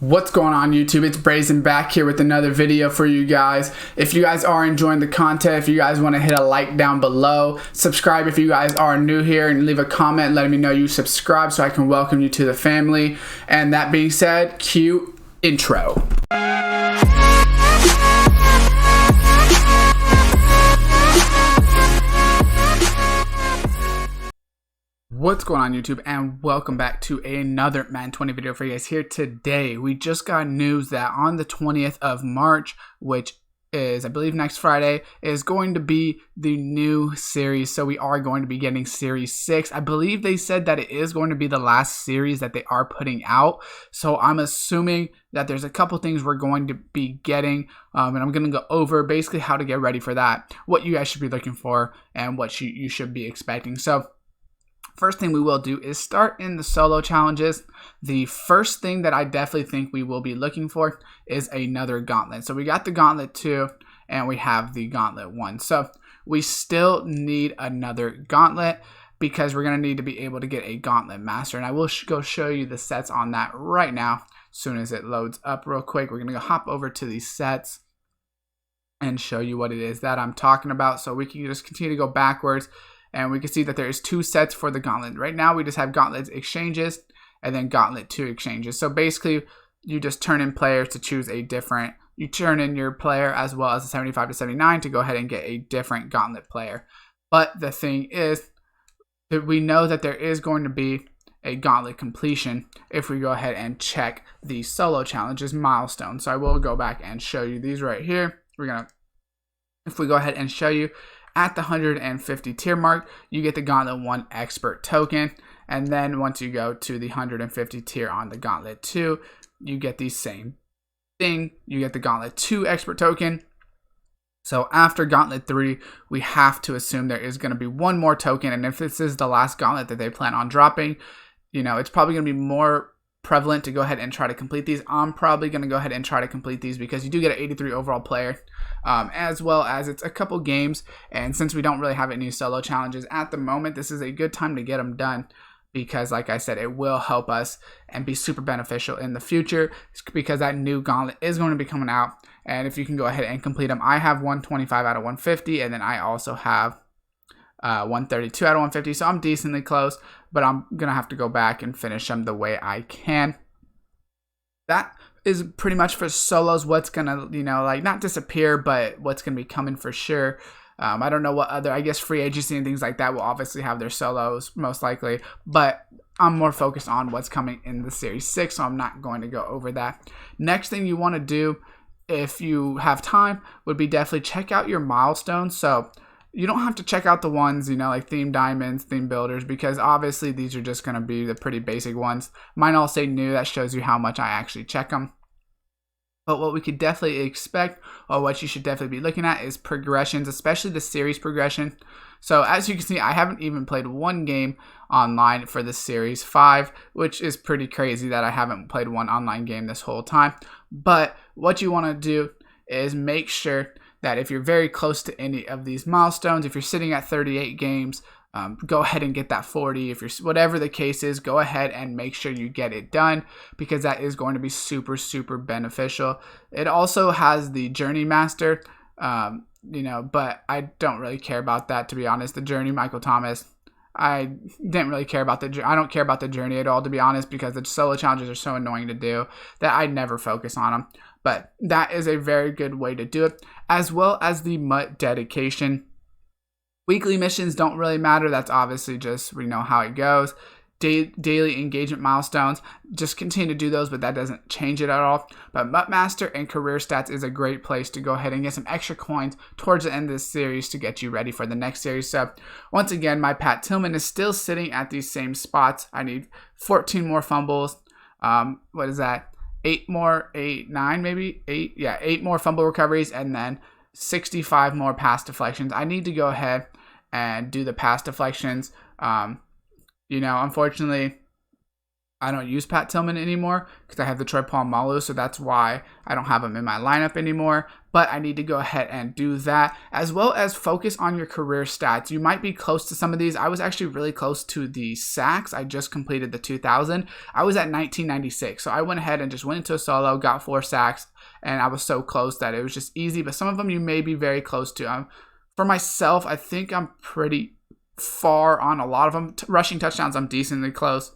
What's going on YouTube? It's Brazen back here with another video for you guys. If you guys are enjoying the content, if you guys want to hit a like down below, subscribe if you guys are new here, and leave a comment letting me know you subscribe so I can welcome you to the family. And that being said, cue intro. What's going on YouTube, and welcome back to another Madden 20 video for you guys here today. We just got news that on the 20th of March, which is I believe next Friday, is going to be the new series. So we are going to be getting series 6. I believe they said that it is going to be the last series that they are putting out. So I'm assuming that there's a couple things we're going to be getting, and I'm going to go over basically how to get ready for that, what you guys should be looking for, and what you should be expecting. So first thing we will do is start in the solo challenges. The first thing that I definitely think we will be looking for is another gauntlet. So we got the gauntlet 2 and we have the gauntlet 1. So we still need another gauntlet because we're going to need to be able to get a gauntlet master. And I will go show you the sets on that right now as soon as it loads up real quick. We're going to go hop over to these sets and show you what it is that I'm talking about. So we can just continue to go backwards. And we can see that there's 2 sets for the gauntlet. Right now, we just have gauntlet exchanges and then gauntlet 2 exchanges. So basically, you just turn in players to choose a different, you turn in your player as well as a 75 to 79 to go ahead and get a different gauntlet player. But the thing is that we know that there is going to be a gauntlet completion if we go ahead and check the solo challenges milestones. So I will go back and show you these right here. If we go ahead and show you, at the 150 tier mark, you get the Gauntlet 1 expert token. And then once you go to the 150 tier on the Gauntlet 2, you get the same thing. You get the Gauntlet 2 expert token. So after Gauntlet 3, we have to assume there is going to be one more token. And if this is the last Gauntlet that they plan on dropping, you know, it's probably going to be more prevalent to go ahead and try to complete these. I'm probably going to go ahead and try to complete these because you do get an 83 overall player, as well as it's a couple games, and since we don't really have any solo challenges at the moment, this is a good time to get them done because, like I said, it will help us and be super beneficial in the future because that new gauntlet is going to be coming out. And if you can go ahead and complete them, I have 125 out of 150, and then I also have 132 out of 150, so I'm decently close, but I'm gonna have to go back and finish them the way I can. That is pretty much for solos. What's gonna, you know, like not disappear, but what's gonna be coming for sure. I don't know what other, I guess free agency and things like that will obviously have their solos most likely, but I'm more focused on what's coming in the series 6, so I'm not going to go over that. Next thing you want to do, if you have time, would be definitely check out your milestones. So you don't have to check out the ones, you know, like theme diamonds, theme builders, because obviously these are just going to be the pretty basic ones. Mine all say new. That shows you how much I actually check them. But what we could definitely expect, or what you should definitely be looking at, is progressions, especially the series progression. So as you can see, I haven't even played one game online for the series 5, which is pretty crazy that I haven't played one online game this whole time. But what you want to do is make sure that if you're very close to any of these milestones, if you're sitting at 38 games, go ahead and get that 40. If you're, whatever the case is, go ahead and make sure you get it done because that is going to be super, super beneficial. It also has the Journey Master, you know, but I don't really care about that, to be honest. The Journey, Michael Thomas, I didn't really care about I don't care about the Journey at all, to be honest, because the solo challenges are so annoying to do that I never focus on them. But that is a very good way to do it, as well as the MUT dedication. Weekly missions don't really matter. That's obviously just, we know how it goes. Daily engagement milestones, just continue to do those, but that doesn't change it at all. But MUT Master and Career Stats is a great place to go ahead and get some extra coins towards the end of this series to get you ready for the next series. So once again, my Pat Tillman is still sitting at these same spots. I need 14 more fumbles. What is that? 8 more fumble recoveries, and then 65 more pass deflections. I need to go ahead and do the pass deflections. You know, unfortunately, I don't use Pat Tillman anymore because I have the Troy Polamalu, so that's why I don't have him in my lineup anymore. But I need to go ahead and do that, as well as focus on your career stats. You might be close to some of these. I was actually really close to the sacks. I just completed the 2000. I was at 1996, so I went ahead and just went into a solo, got 4 sacks, and I was so close that it was just easy. But some of them you may be very close to. For myself, I think I'm pretty far on a lot of them. Rushing touchdowns, I'm decently close.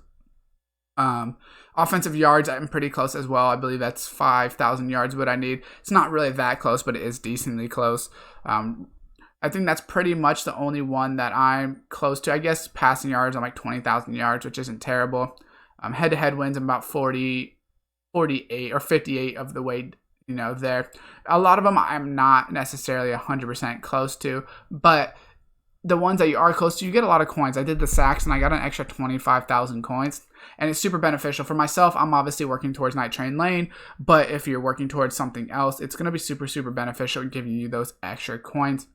Offensive yards, I'm pretty close as well. I believe that's 5,000 yards what I need. It's not really that close, but it is decently close. I think that's pretty much the only one that I'm close to. I guess passing yards, I'm like 20,000 yards, which isn't terrible. Head-to-head wins, I'm about 40, 48, or 58 of the way, there. A lot of them I'm not necessarily 100% close to, but the ones that you are close to, you get a lot of coins. I did the sacks, and I got an extra 25,000 coins, and it's super beneficial. For myself, I'm obviously working towards Night Train Lane, but if you're working towards something else, it's going to be super, super beneficial in giving you those extra coins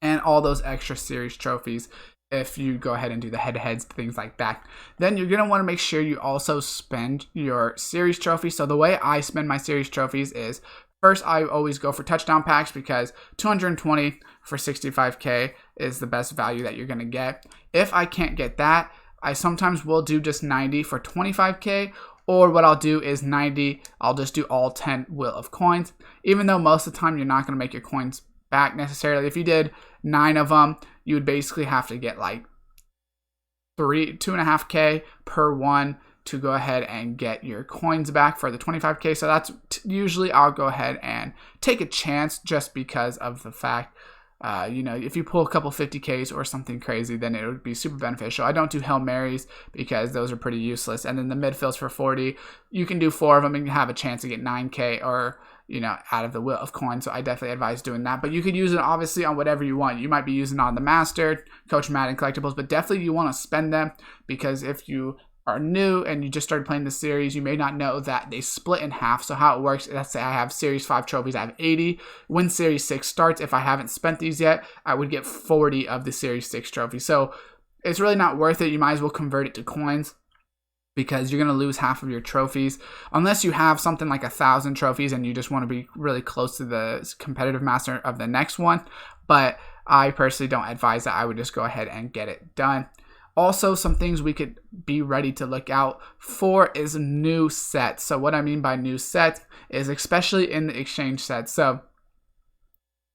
and all those extra series trophies if you go ahead and do the head-to-heads, things like that. Then you're going to want to make sure you also spend your series trophies. So the way I spend my series trophies is, first, I always go for touchdown packs because 220 for 65K is the best value that you're going to get. If I can't get that, I sometimes will do just 90 for 25K, or what I'll do is 90, I'll just do all 10 Wheel of Coins, even though most of the time you're not going to make your coins back necessarily. If you did 9 of them, you would basically have to get like 2.5K per one to go ahead and get your coins back for the 25K. So that's usually I'll go ahead and take a chance just because of the fact, if you pull a couple 50Ks or something crazy, then it would be super beneficial. I don't do Hail Marys because those are pretty useless. And then the midfields for 40, you can do 4 of them and you have a chance to get 9K or, out of the Wheel of Coins. So I definitely advise doing that. But you could use it obviously on whatever you want. You might be using it on the Master, Coach Madden collectibles, but definitely you want to spend them, because if you are new and you just started playing the series, you may not know that they split in half. So how it works, let's say I have Series 5 trophies, I have 80. When Series 6 starts, if I haven't spent these yet, I would get 40 of the Series 6 trophies. So it's really not worth it. You might as well convert it to coins, because you're going to lose half of your trophies unless you have something like 1,000 trophies and you just want to be really close to the competitive master of the next one. But I personally don't advise that. I would just go ahead and get it done. Also, some things we could be ready to look out for is new sets. So what I mean by new sets is especially in the exchange sets. So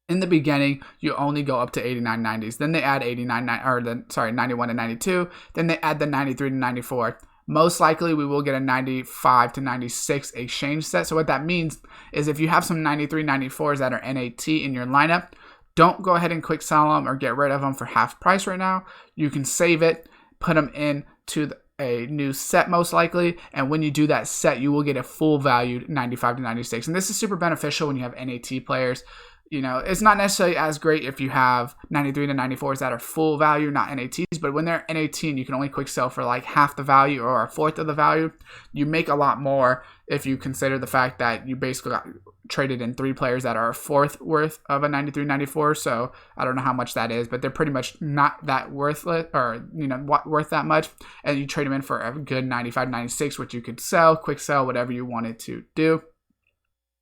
in the beginning, you only go up to 89 90s. Then they add 91 to 92. Then they add the 93 to 94. Most likely, we will get a 95 to 96 exchange set. So what that means is if you have some 93 94s that are NAT in your lineup, don't go ahead and quick sell them or get rid of them for half price right now. You can save it, put them into a new set most likely, and when you do that set, you will get a full valued 95 to 96. And this is super beneficial when you have NAT players. It's not necessarily as great if you have 93 to 94s that are full value, not NATs, but when they're NAT and you can only quick sell for like half the value or a fourth of the value, you make a lot more if you consider the fact that you basically got traded in 3 players that are a fourth worth of a 93 94. So I don't know how much that is, but they're pretty much not that worthless or worth that much, and you trade them in for a good 95 96, which you could sell, quick sell, whatever you wanted to do.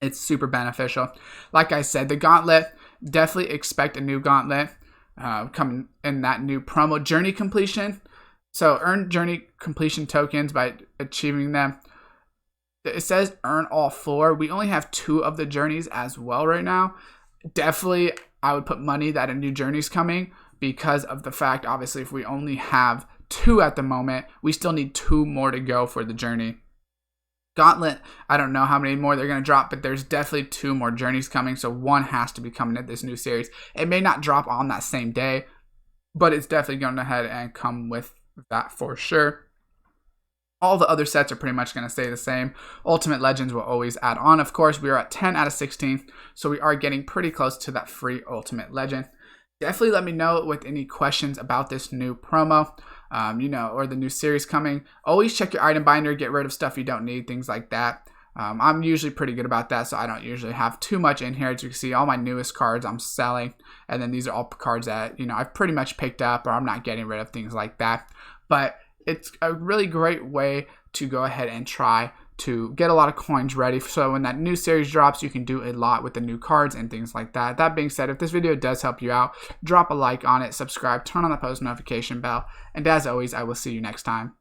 It's super beneficial. Like I said, the gauntlet, definitely expect a new gauntlet coming in that new promo. Journey completion. So earn journey completion tokens by achieving them. It says earn all 4. We only have 2 of the journeys as well right now. Definitely, I would put money that a new journey's coming, because of the fact, obviously, if we only have 2 at the moment, we still need 2 more to go for the journey. Gauntlet, I don't know how many more they're going to drop, but there's definitely 2 more journeys coming, so 1 has to be coming at this new series. It may not drop on that same day, but it's definitely going ahead and come with that for sure. All the other sets are pretty much going to stay the same. Ultimate Legends will always add on. Of course, we are at 10 out of 16, so we are getting pretty close to that free Ultimate Legend. Definitely let me know with any questions about this new promo. Or the new series coming. Always check your item binder, get rid of stuff you don't need, things like that. I'm usually pretty good about that, so I don't usually have too much in here. As you can see, all my newest cards I'm selling, and then these are all cards that, I've pretty much picked up or I'm not getting rid of, things like that. But it's a really great way to go ahead and try to get a lot of coins ready, so when that new series drops, you can do a lot with the new cards and things like that. That being said, if this video does help you out, drop a like on it, subscribe, turn on the post notification bell, and as always, I will see you next time.